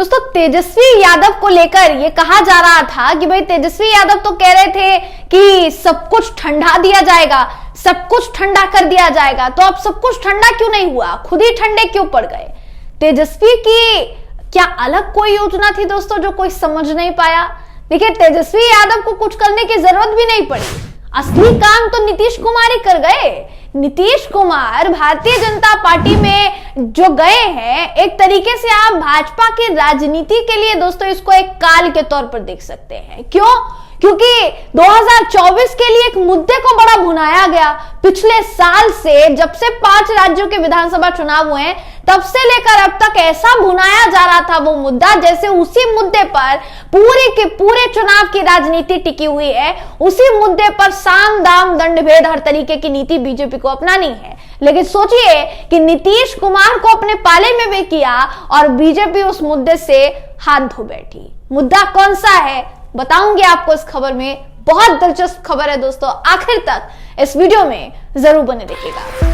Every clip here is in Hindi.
दोस्तों तेजस्वी यादव को लेकर ये कहा जा रहा था कि भाई तेजस्वी यादव तो कह रहे थे कि सब कुछ ठंडा दिया जाएगा, सब कुछ ठंडा कर दिया जाएगा, तो अब सब कुछ ठंडा क्यों नहीं हुआ, खुद ही ठंडे क्यों पड़ गए। तेजस्वी की क्या अलग कोई योजना थी दोस्तों जो कोई समझ नहीं पाया। देखिए तेजस्वी यादव को कुछ करने की जरूरत भी नहीं पड़ी, असली काम तो नीतीश कुमार ही कर गए। नीतीश कुमार भारतीय जनता पार्टी में जो गए हैं, एक तरीके से आप भाजपा की राजनीति के लिए दोस्तों इसको एक काल के तौर पर देख सकते हैं। क्यों? क्योंकि 2024 के लिए एक मुद्दे को बड़ा भुनाया गया। पिछले साल से जब से 5 राज्यों के विधानसभा चुनाव हुए हैं तब से लेकर अब तक ऐसा भुनाया जा रहा था वो मुद्दा, जैसे उसी मुद्दे पर पूरे के पूरे चुनाव की राजनीति टिकी हुई है। उसी मुद्दे पर साम दाम दंड भेद हर तरीके की नीति बीजेपी को अपनानी है। लेकिन सोचिए कि नीतीश कुमार को अपने पाले में भी किया और बीजेपी उस मुद्दे से हाथ धो बैठी। मुद्दा कौन सा है बताऊंगी आपको इस खबर में। बहुत दिलचस्प खबर है दोस्तों, आखिर तक इस वीडियो में जरूर बने रहिएगा।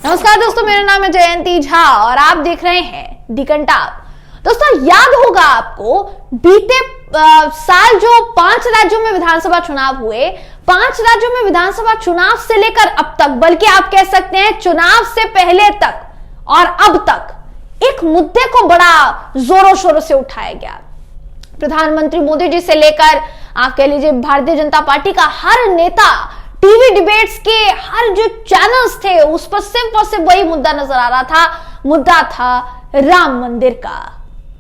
नमस्कार दोस्तों, मेरा नाम है जयंती झा और आप देख रहे हैं दी कंटाप। दोस्तों याद होगा आपको बीते साल जो 5 राज्यों में विधानसभा चुनाव हुए, 5 राज्यों में विधानसभा चुनाव से लेकर अब तक, बल्कि आप कह सकते हैं चुनाव से पहले तक और अब तक एक मुद्दे को बड़ा जोरों शोरों से उठाया गया। प्रधानमंत्री मोदी जी से लेकर आप कह लीजिए भारतीय जनता पार्टी का हर नेता, टीवी डिबेट्स के हर जो चैनल्स थे उस पर सिर्फ और सिर्फ वही मुद्दा नजर आ रहा था। मुद्दा था राम मंदिर का।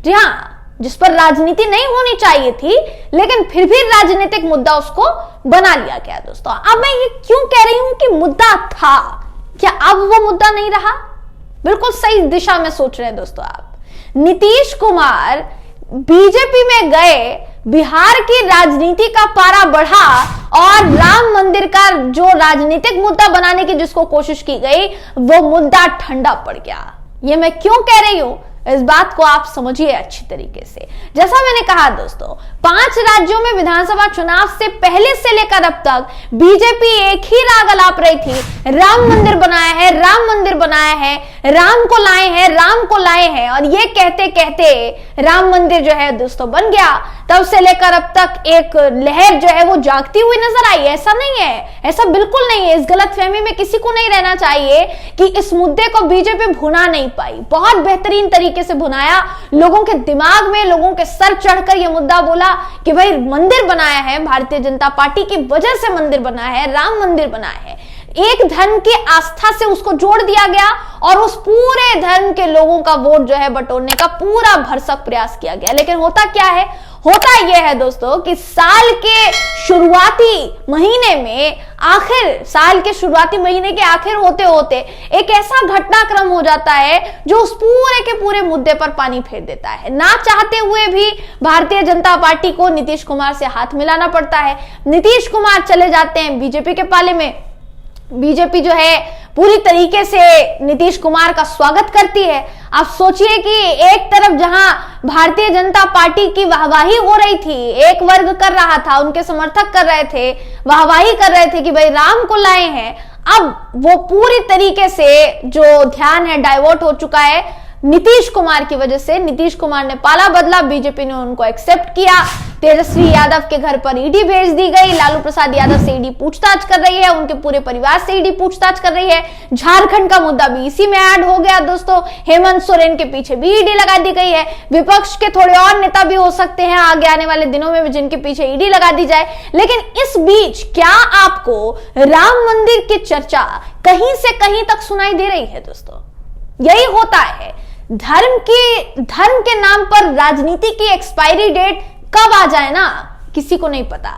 जी हाँ, जिस पर राजनीति नहीं होनी चाहिए थी लेकिन फिर भी राजनीतिक मुद्दा उसको बना लिया गया। दोस्तों अब मैं ये क्यों कह रही हूं कि मुद्दा था, क्या अब वो मुद्दा नहीं रहा? बिल्कुल सही दिशा में सोच रहे हैं दोस्तों आप। नीतीश कुमार बीजेपी में गए, बिहार की राजनीति का पारा बढ़ा और राम मंदिर का जो राजनीतिक मुद्दा बनाने की जिसको कोशिश की गई वो मुद्दा ठंडा पड़ गया। ये मैं क्यों कह रही हूं, इस बात को आप समझिए अच्छी तरीके से। जैसा मैंने कहा दोस्तों, 5 राज्यों में विधानसभा चुनाव से पहले से लेकर अब तक बीजेपी एक ही राग अलाप रही थी, राम मंदिर बनाया है, राम मंदिर बनाया है, राम को लाए हैं, राम को लाए हैं। और ये कहते कहते राम मंदिर जो है दोस्तों बन गया। तब से लेकर अब तक एक लहर जो है वो जागती हुई नजर आई। ऐसा नहीं है, ऐसा बिल्कुल नहीं है। इस गलतफहमी में किसी को नहीं रहना चाहिए कि इस मुद्दे को बीजेपी भुना नहीं पाई। बहुत बेहतरीन तरीके से भुनाया, लोगों के दिमाग में, लोगों के सर चढ़कर यह मुद्दा बोला कि भाई मंदिर बनाया है, भारतीय जनता पार्टी की वजह से मंदिर बना है, राम मंदिर बना है। एक धर्म की आस्था से उसको जोड़ दिया गया और उस पूरे धर्म के लोगों का वोट जो है बटोरने का पूरा भरसक प्रयास किया गया। लेकिन होता क्या है? होता यह है दोस्तों कि साल के शुरुआती महीने में, साल के शुरुआती महीने के आखिर होते होते एक ऐसा घटनाक्रम हो जाता है जो उस पूरे के पूरे मुद्दे पर पानी फेर देता है। ना चाहते हुए भी भारतीय जनता पार्टी को नीतीश कुमार से हाथ मिलाना पड़ता है। नीतीश कुमार चले जाते हैं बीजेपी के पाले में। बीजेपी जो है पूरी तरीके से नीतीश कुमार का स्वागत करती है। आप सोचिए कि एक तरफ जहां भारतीय जनता पार्टी की वाहवाही हो रही थी, एक वर्ग कर रहा था, उनके समर्थक कर रहे थे, वाहवाही कर रहे थे कि भाई राम को लाए हैं, अब वो पूरी तरीके से जो ध्यान है डाइवर्ट हो चुका है नीतीश कुमार की वजह से। नीतीश कुमार ने पाला बदला, बीजेपी ने उनको एक्सेप्ट किया। तेजस्वी यादव के घर पर ईडी भेज दी गई, लालू प्रसाद यादव से ईडी पूछताछ कर रही है, उनके पूरे परिवार से ईडी पूछताछ कर रही है। झारखंड का मुद्दा भी इसी में ऐड हो गया दोस्तों। हेमंत सोरेन के पीछे भी ईडी लगा दी गई है। विपक्ष के थोड़े और नेता भी हो सकते हैं आगे आने वाले दिनों में जिनके पीछे ईडी लगा दी जाए। लेकिन इस बीच क्या आपको राम मंदिर की चर्चा कहीं से कहीं तक सुनाई दे रही है दोस्तों? यही होता है, धर्म के नाम पर राजनीति की एक्सपायरी डेट कब आ जाए ना किसी को नहीं पता,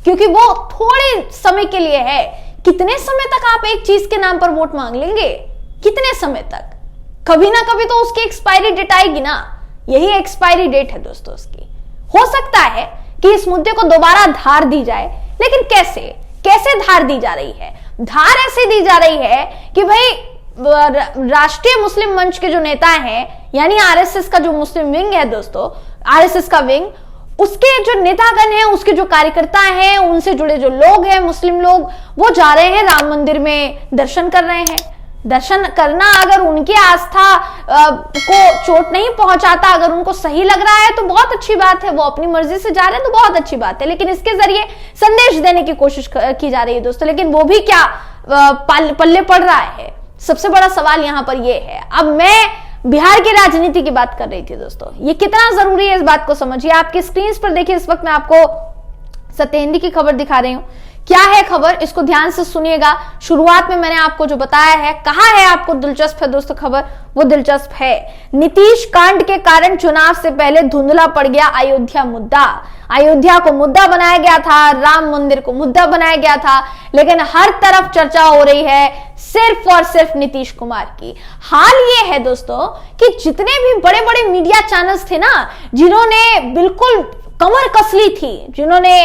क्योंकि वो थोड़े समय के लिए है। कितने समय तक आप एक चीज के नाम पर वोट मांग लेंगे? कितने समय तक? कभी ना कभी तो उसकी एक्सपायरी डेट आएगी ना। यही एक्सपायरी डेट है दोस्तों उसकी। हो सकता है कि इस मुद्दे को दोबारा धार दी जाए, लेकिन कैसे धार दी जा रही है? धार ऐसे दी जा रही है कि भाई राष्ट्रीय मुस्लिम मंच के जो नेता हैं, यानी आरएसएस का जो मुस्लिम विंग है दोस्तों, आरएसएस का विंग, उसके जो नेतागण हैं, उसके जो कार्यकर्ता हैं, उनसे जुड़े जो लोग हैं, मुस्लिम लोग, वो जा रहे हैं राम मंदिर में दर्शन कर रहे हैं। दर्शन करना अगर उनकी आस्था को चोट नहीं पहुंचाता, अगर उनको सही लग रहा है तो बहुत अच्छी बात है, वो अपनी मर्जी से जा रहे हैं तो बहुत अच्छी बात है। लेकिन इसके जरिए संदेश देने की कोशिश की जा रही है दोस्तों, लेकिन वो भी क्या पल्ले पड़ रहा है, सबसे बड़ा सवाल यहां पर यह है। अब मैं बिहार की राजनीति की बात कर रही थी दोस्तों, ये कितना जरूरी है इस बात को समझिए। आपकी स्क्रीन पर देखिए, इस वक्त मैं आपको सत्येंद्र की खबर दिखा रही हूं। क्या है खबर, इसको ध्यान से सुनिएगा। शुरुआत में मैंने आपको जो बताया है, कहा है आपको दिलचस्प है दोस्तों खबर, वो दिलचस्प है। नीतीश कांड के कारण चुनाव से पहले धुंधला पड़ गया अयोध्या मुद्दा। अयोध्या को मुद्दा बनाया गया था, राम मंदिर को मुद्दा बनाया गया था, लेकिन हर तरफ चर्चा हो रही है सिर्फ और सिर्फ नीतीश कुमार की। हाल ये है दोस्तों कि जितने भी बड़े बड़े मीडिया चैनल्स थे ना, जिन्होंने बिल्कुल कमर कस ली थी, जिन्होंने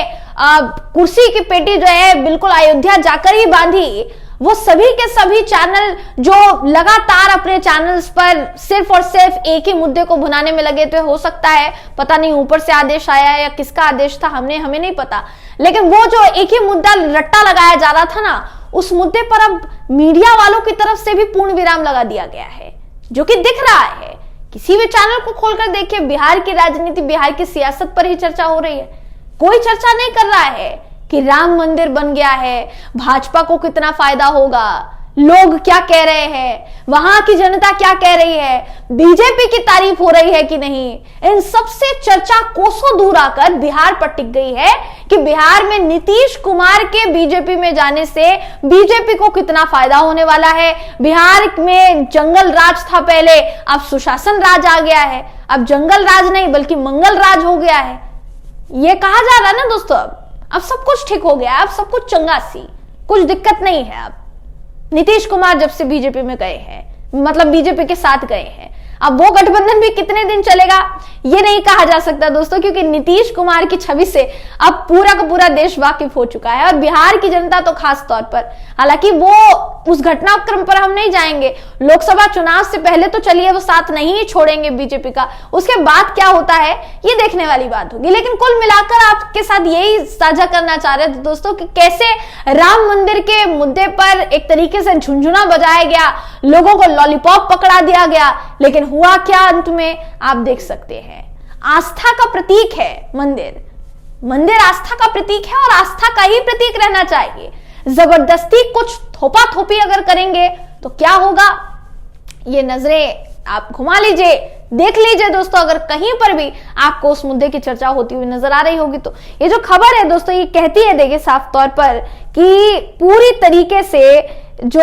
कुर्सी की पेटी जो है बिल्कुल अयोध्या जाकर ही बांधी, वो सभी के सभी चैनल जो लगातार अपने चैनल्स पर सिर्फ और सिर्फ एक ही मुद्दे को भुनाने में लगे थे। हो सकता है, पता नहीं ऊपर से आदेश आया या किसका आदेश था, हमें नहीं पता, लेकिन वो जो एक ही मुद्दा रट्टा लगाया जा रहा था ना, उस मुद्दे पर अब मीडिया वालों की तरफ से भी पूर्ण विराम लगा दिया गया है, जो कि दिख रहा है। किसी भी चैनल को खोलकर देखिए, बिहार की राजनीति, बिहार की सियासत पर ही चर्चा हो रही है। कोई चर्चा नहीं कर रहा है कि राम मंदिर बन गया है, भाजपा को कितना फायदा होगा, लोग क्या कह रहे हैं, वहां की जनता क्या कह रही है, बीजेपी की तारीफ हो रही है कि नहीं। इन सबसे चर्चा कोसों दूर आकर बिहार पर टिक गई है कि बिहार में नीतीश कुमार के बीजेपी में जाने से बीजेपी को कितना फायदा होने वाला है। बिहार में जंगल राज था पहले, अब सुशासन राज आ गया है। अब जंगल राज नहीं बल्कि मंगल राज हो गया है, ये कहा जा रहा है ना दोस्तों। अब सब कुछ ठीक हो गया, अब सब कुछ चंगा सी, कुछ दिक्कत नहीं है। अब नीतीश कुमार जब से बीजेपी में गए हैं, मतलब बीजेपी के साथ गए हैं, अब वो गठबंधन भी कितने दिन चलेगा ये नहीं कहा जा सकता दोस्तों, क्योंकि नीतीश कुमार की छवि से अब पूरा का पूरा देश वाकिफ हो चुका है, और बिहार की जनता तो खास तौर पर। हालांकि वो उस घटनाक्रम पर हम नहीं जाएंगे, लोकसभा चुनाव से पहले तो चलिए वो साथ नहीं छोड़ेंगे बीजेपी का, उसके बाद क्या होता है ये देखने वाली बात होगी। लेकिन कुल मिलाकर आपके साथ यही साझा करना चाह रहे थे दोस्तों कि कैसे राम मंदिर के मुद्दे पर एक तरीके से झुंझुना बजाया गया, लोगों को लॉलीपॉप पकड़ा दिया गया, लेकिन हुआ क्या अंत में आप देख सकते हैं। आस्था का प्रतीक है मंदिर, मंदिर आस्था का प्रतीक है और आस्था का ही प्रतीक रहना चाहिए। जबरदस्ती कुछ थोपा थोपी अगर करेंगे तो क्या होगा, ये नजरें आप घुमा लीजिए, देख लीजिए दोस्तों। अगर कहीं पर भी आपको उस मुद्दे की चर्चा होती हुई नजर आ रही होगी तो ये जो खबर है दोस्तों, ये कहती है, देखिए साफ तौर पर, कि पूरी तरीके से जो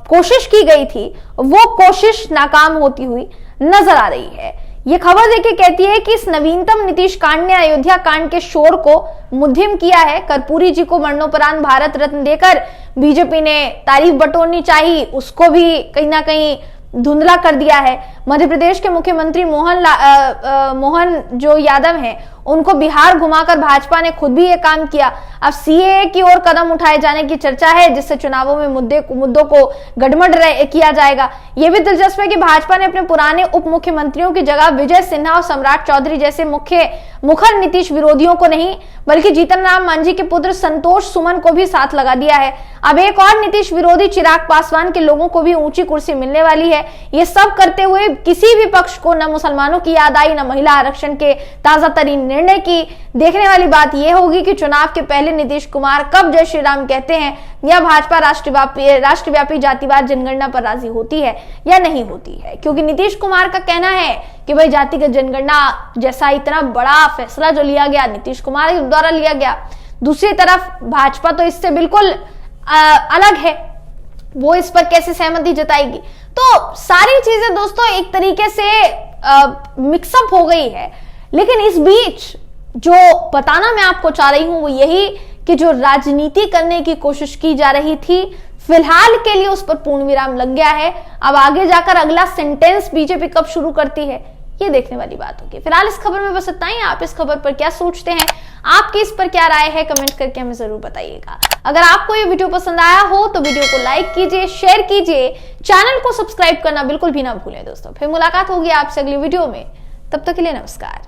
कोशिश की गई थी वो कोशिश नाकाम होती हुई नजर आ रही है। ये खबर देखिए कहती है कि इस नवीनतम नीतीश कांड ने अयोध्या कांड के शोर को मुद्धिम किया है। कर्पूरी जी को मरणोपरांत भारत रत्न देकर बीजेपी ने तारीफ बटोरनी चाहिए, उसको भी कहीं ना कहीं धुंधला कर दिया है। मध्य प्रदेश के मुख्यमंत्री मोहन जो यादव हैं, उनको बिहार घुमाकर भाजपा ने खुद भी ये काम किया। अब सीएए की ओर कदम उठाए जाने की चर्चा है, जिससे चुनावों में मुद्दों को गड़बड़ किया जाएगा। यह भी दिलचस्प है कि भाजपा ने अपने पुराने उप मुख्यमंत्रियों की जगह विजय सिन्हा और सम्राट चौधरी जैसे मुखर नीतीश विरोधियों को नहीं, बल्कि जीतन राम मांझी के पुत्र संतोष सुमन को भी साथ लगा दिया है। अब एक और नीतीश विरोधी चिराग पासवान के लोगों को भी ऊंची कुर्सी मिलने वाली है। ये सब करते हुए किसी भी पक्ष को न मुसलमानों की याद आई, न महिला आरक्षण के ताजा तरीन निर्णय की। देखने वाली बात यह होगी कि चुनाव के पहले नीतीश कुमार कब जय श्री राम कहते हैं, या भाजपा राष्ट्रव्यापी जातिवाद जनगणना पर राजी होती है या नहीं होती है। क्योंकि नीतीश कुमार का कहना है कि भाई जातिगत जनगणना जैसा इतना बड़ा फैसला जो लिया गया, नीतीश कुमार द्वारा लिया गया, दूसरी तरफ भाजपा तो इससे बिल्कुल अलग है, वो इस पर कैसे सहमति जताएगी। तो सारी चीजें दोस्तों एक तरीके से मिक्सअप हो गई है। लेकिन इस बीच जो बताना मैं आपको चाह रही हूं वो यही कि जो राजनीति करने की कोशिश की जा रही थी, फिलहाल के लिए उस पर पूर्ण विराम लग गया है। अब आगे जाकर अगला सेंटेंस बीजेपी कब शुरू करती है ये देखने वाली बात होगी। फिलहाल इस खबर में बस इतना ही। आप इस खबर पर क्या सोचते हैं, आपकी इस पर क्या राय है, कमेंट करके हमें जरूर बताइएगा। अगर आपको ये वीडियो पसंद आया हो तो वीडियो को लाइक कीजिए, शेयर कीजिए, चैनल को सब्सक्राइब करना बिल्कुल भी ना भूलें दोस्तों। फिर मुलाकात होगी आपसे अगली वीडियो में, तब तक के लिए नमस्कार।